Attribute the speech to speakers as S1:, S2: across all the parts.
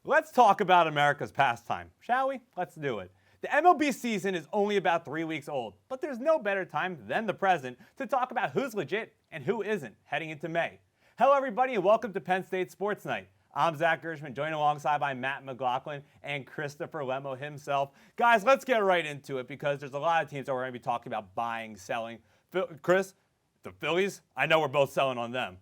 S1: Let's talk about America's pastime, shall we? Let's do it. The MLB season is only about 3 weeks old, but there's no better time than the present to talk about who's legit and who isn't heading into May. Hello, everybody, and welcome to Penn State Sports Night. I'm Zach Gershman, joined alongside by Matt McLaughlin and Christopher Lemo himself. Guys, let's get right into it because there's a lot of teams that we're going to be talking about buying, selling. Chris, the Phillies, I know we're both selling on them.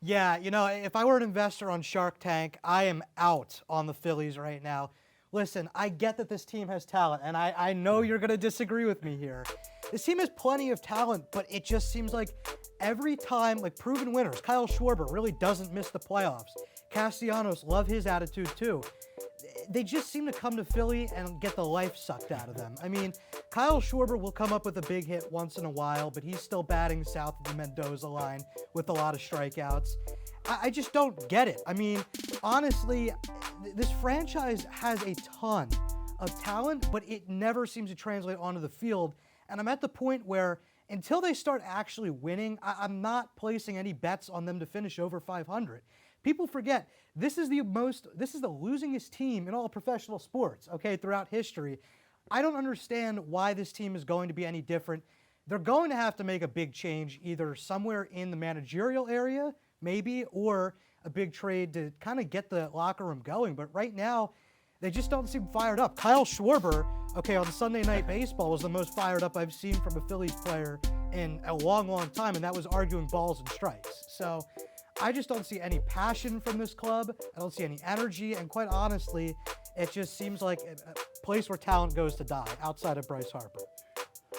S2: Yeah, if I were an investor on Shark Tank, I am out on the Phillies right now. Listen, I get that this team has talent, and I know you're going to disagree with me here. This team has plenty of talent, but it just seems like every time, proven winners, Kyle Schwarber really doesn't miss the playoffs. Castellanos, love his attitude too. They just seem to come to Philly and get the life sucked out of them. I mean, Kyle Schwarber will come up with a big hit once in a while, but he's still batting south of the Mendoza line with a lot of strikeouts. I just don't get it. I mean, honestly, this franchise has a ton of talent, but it never seems to translate onto the field. And I'm at the point where until they start actually winning, I'm not placing any bets on them to finish over 500. People forget this is the losingest team in all professional sports, throughout history. I don't understand why this team is going to be any different. They're going to have to make a big change either somewhere in the managerial area, maybe, or a big trade to kind of get the locker room going. But right now, they just don't seem fired up. Kyle Schwarber, on Sunday Night Baseball was the most fired up I've seen from a Phillies player in a long, long time, and that was arguing balls and strikes. So I just don't see any passion from this club. I don't see any energy, and quite honestly, it just seems like a place where talent goes to die outside of Bryce Harper.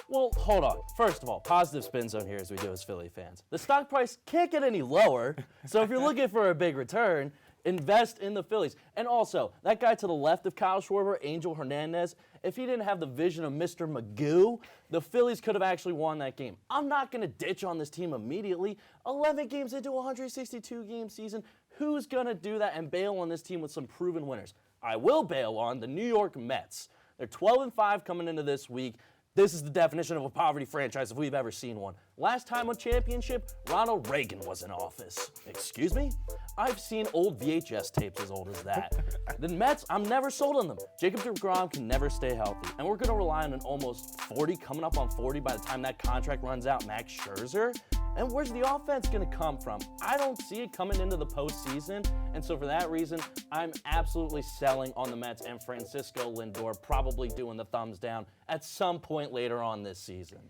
S3: Well, hold on. First of all, positive spin zone here as we do as Philly fans. The stock price can't get any lower, so if you're looking for a big return, invest in the Phillies. And also, that guy to the left of Kyle Schwarber, Angel Hernandez, if he didn't have the vision of Mr. Magoo, the Phillies could have actually won that game. I'm not going to ditch on this team immediately. 11 games into a 162-game season, who's going to do that and bail on this team with some proven winners? I will bail on the New York Mets. They're 12-5 coming into this week. This is the definition of a poverty franchise if we've ever seen one. Last time a championship, Ronald Reagan was in office. Excuse me? I've seen old VHS tapes as old as that. The Mets, I'm never sold on them. Jacob deGrom can never stay healthy. And we're going to rely on an almost 40, coming up on 40 by the time that contract runs out, Max Scherzer. And where's the offense going to come from? I don't see it coming into the postseason. And so for that reason, I'm absolutely selling on the Mets and Francisco Lindor probably doing the thumbs down at some point later on this season.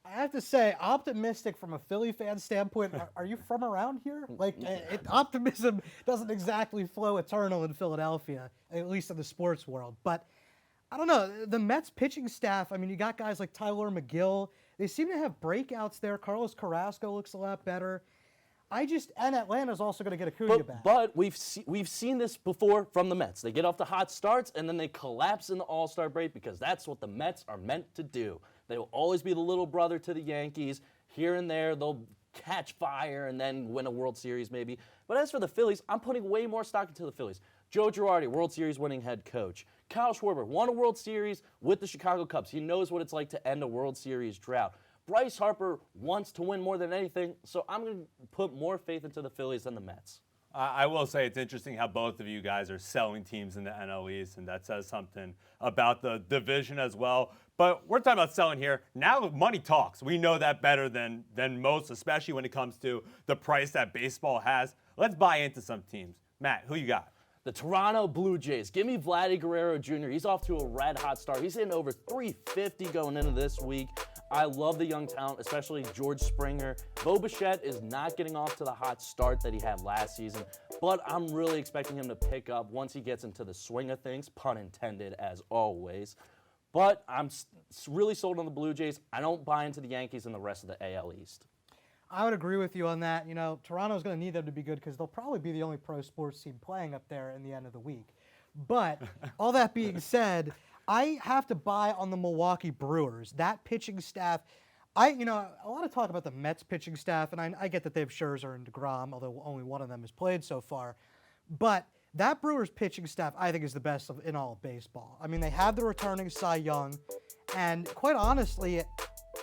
S2: I have to say, optimistic from a Philly fan standpoint. Are you from around here? Optimism doesn't exactly flow eternal in Philadelphia, at least in the sports world. But I don't know. The Mets pitching staff, you got guys like Tyler McGill. They seem to have breakouts there. Carlos Carrasco looks a lot better. And Atlanta's also going to get Acuna back.
S3: But we've seen this before from the Mets. They get off to hot starts, and then they collapse in the All-Star break because that's what the Mets are meant to do. They will always be the little brother to the Yankees. Here and there, they'll catch fire and then win a World Series maybe. But as for the Phillies, I'm putting way more stock into the Phillies. Joe Girardi, World Series winning head coach. Kyle Schwarber won a World Series with the Chicago Cubs. He knows what it's like to end a World Series drought. Bryce Harper wants to win more than anything, so I'm going to put more faith into the Phillies than the Mets.
S1: I will say it's interesting how both of you guys are selling teams in the NL East, and that says something about the division as well. But we're talking about selling here. Now money talks. We know that better than most, especially when it comes to the price that baseball has. Let's buy into some teams. Matt, who you got?
S3: The Toronto Blue Jays. Give me Vladdy Guerrero Jr. He's off to a red-hot start. He's hitting over 350 going into this week. I love the young talent, especially George Springer. Bo Bichette is not getting off to the hot start that he had last season, but I'm really expecting him to pick up once he gets into the swing of things, pun intended, as always. But I'm really sold on the Blue Jays. I don't buy into the Yankees and the rest of the AL East.
S2: I would agree with you on that. Toronto's going to need them to be good because they'll probably be the only pro sports team playing up there in the end of the week. But all that being said, I have to buy on the Milwaukee Brewers. That pitching staff, a lot of talk about the Mets pitching staff, and I get that they have Scherzer and deGrom, although only one of them has played so far. But that Brewers pitching staff, I think, is the best in all of baseball. They have the returning Cy Young, and quite honestly,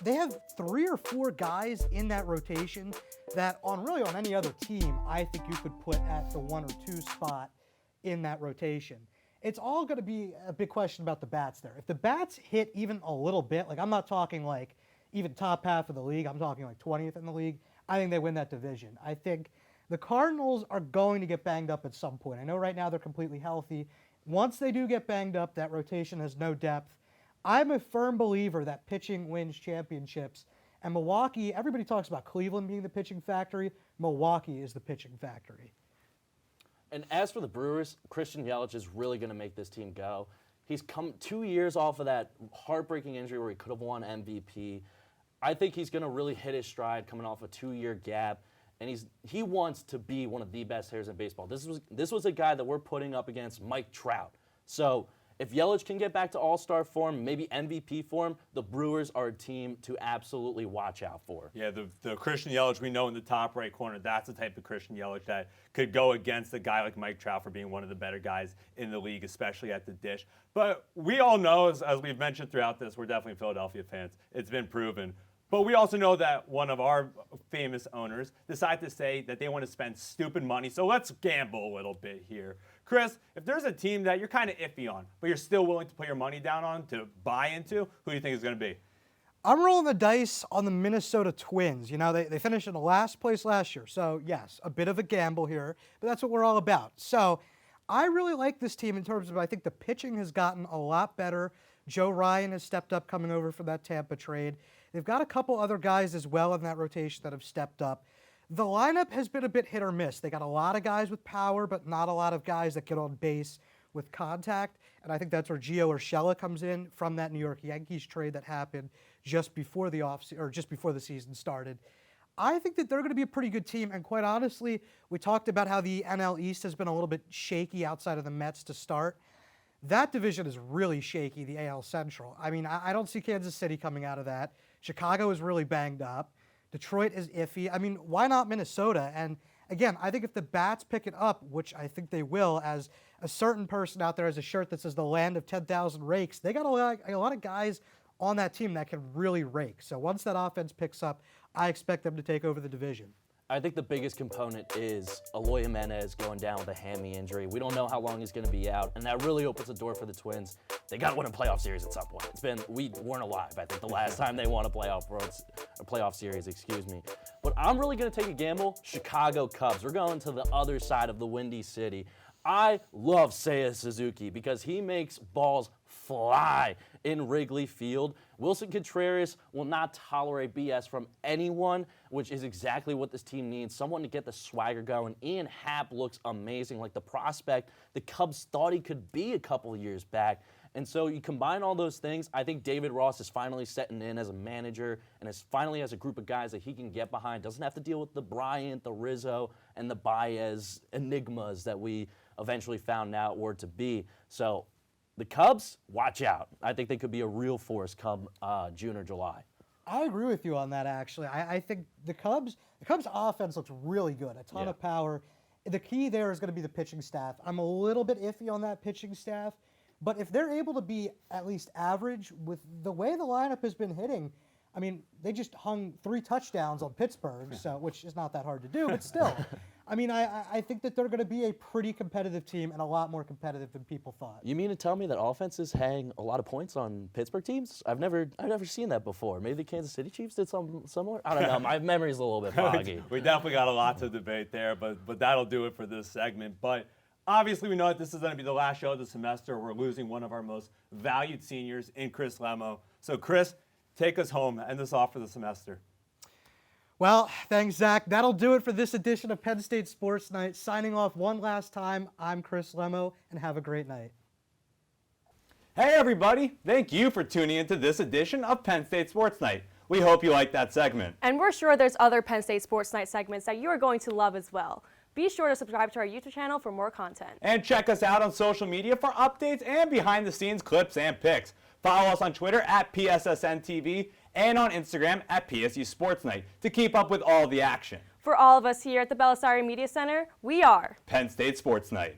S2: they have 3 or 4 guys in that rotation that on any other team, I think you could put at the 1 or 2 spot in that rotation. It's all going to be a big question about the bats there. If the bats hit even a little bit, like I'm not talking like even top half of the league, I'm talking like 20th in the league, I think they win that division. I think the Cardinals are going to get banged up at some point. I know right now they're completely healthy. Once they do get banged up, that rotation has no depth. I'm a firm believer that pitching wins championships. And Milwaukee, everybody talks about Cleveland being the pitching factory. Milwaukee is the pitching factory.
S3: And as for the Brewers, Christian Yelich is really going to make this team go. He's come 2 years off of that heartbreaking injury where he could have won MVP. I think he's going to really hit his stride coming off a 2-year gap. And he wants to be one of the best hitters in baseball. This was a guy that we're putting up against Mike Trout. So if Yelich can get back to all-star form, maybe MVP form, the Brewers are a team to absolutely watch out for.
S1: Yeah, the Christian Yelich we know in the top right corner, that's the type of Christian Yelich that could go against a guy like Mike Trout for being one of the better guys in the league, especially at the dish. But we all know, as we've mentioned throughout this, we're definitely Philadelphia fans. It's been proven. But we also know that one of our famous owners decided to say that they want to spend stupid money, so let's gamble a little bit here. Chris, if there's a team that you're kind of iffy on, but you're still willing to put your money down on to buy into, who do you think is going to be?
S2: I'm rolling the dice on the Minnesota Twins. You know, they finished in the last place last year, so yes, a bit of a gamble here, but that's what we're all about. So I really like this team in terms of I think the pitching has gotten a lot better. Joe Ryan has stepped up coming over from that Tampa trade. They've got a couple other guys as well in that rotation that have stepped up. The lineup has been a bit hit or miss. They got a lot of guys with power, but not a lot of guys that get on base with contact. And I think that's where Gio Urshela comes in from that New York Yankees trade that happened just before the season started. I think that they're going to be a pretty good team. And quite honestly, we talked about how the NL East has been a little bit shaky outside of the Mets to start. That division is really shaky, the AL Central. I mean, I don't see Kansas City coming out of that. Chicago is really banged up. Detroit is iffy. I mean, why not Minnesota? And again, I think if the bats pick it up, which I think they will, as a certain person out there has a shirt that says the land of 10,000 rakes, they got a lot of guys on that team that can really rake. So once that offense picks up, I expect them to take over the division.
S3: I think the biggest component is Eloy Jimenez going down with a hammy injury. We don't know how long he's going to be out, and that really opens the door for the Twins. They got to win a playoff series at some point. We weren't alive, I think, the last time they won a playoff series, excuse me. But I'm really going to take a gamble. Chicago Cubs. We're going to the other side of the Windy City. I love Seiya Suzuki because he makes balls fly in Wrigley Field. Willson Contreras will not tolerate BS from anyone, which is exactly what this team needs. Someone to get the swagger going. Ian Happ looks amazing, like the prospect the Cubs thought he could be a couple of years back. And so you combine all those things, I think David Ross is finally setting in as a manager and finally has a group of guys that he can get behind. Doesn't have to deal with the Bryant, the Rizzo, and the Baez enigmas that we eventually found out were to be. So the Cubs, watch out. I think they could be a real force come June or July.
S2: I agree with you on that, actually. I think the Cubs offense looks really good, a ton of power. The key there is going to be the pitching staff. I'm a little bit iffy on that pitching staff, but if they're able to be at least average with the way the lineup has been hitting, I mean, they just hung 3 touchdowns on Pittsburgh, so which is not that hard to do, but still. I mean, I think that they're going to be a pretty competitive team and a lot more competitive than people thought.
S3: You mean to tell me that offenses hang a lot of points on Pittsburgh teams? I've never seen that before. Maybe the Kansas City Chiefs did something similar? I don't know. My memory's a little bit foggy.
S1: We definitely got a lot to debate there, but that'll do it for this segment. But obviously, we know that this is going to be the last show of the semester. We're losing one of our most valued seniors in Chris Lemo. So, Chris, take us home. End us off for the semester.
S2: Well, thanks, Zach. That'll do it for this edition of Penn State Sports Night. Signing off one last time, I'm Chris Lemo, and have a great night.
S1: Hey, everybody. Thank you for tuning into this edition of Penn State Sports Night. We hope you liked that segment.
S4: And we're sure there's other Penn State Sports Night segments that you are going to love as well. Be sure to subscribe to our YouTube channel for more content.
S1: And check us out on social media for updates and behind-the-scenes clips and pics. Follow us on Twitter at PSSN TV and on Instagram at PSU Sports Night to keep up with all the action.
S4: For all of us here at the Belisari Media Center, we are
S1: Penn State Sports Night.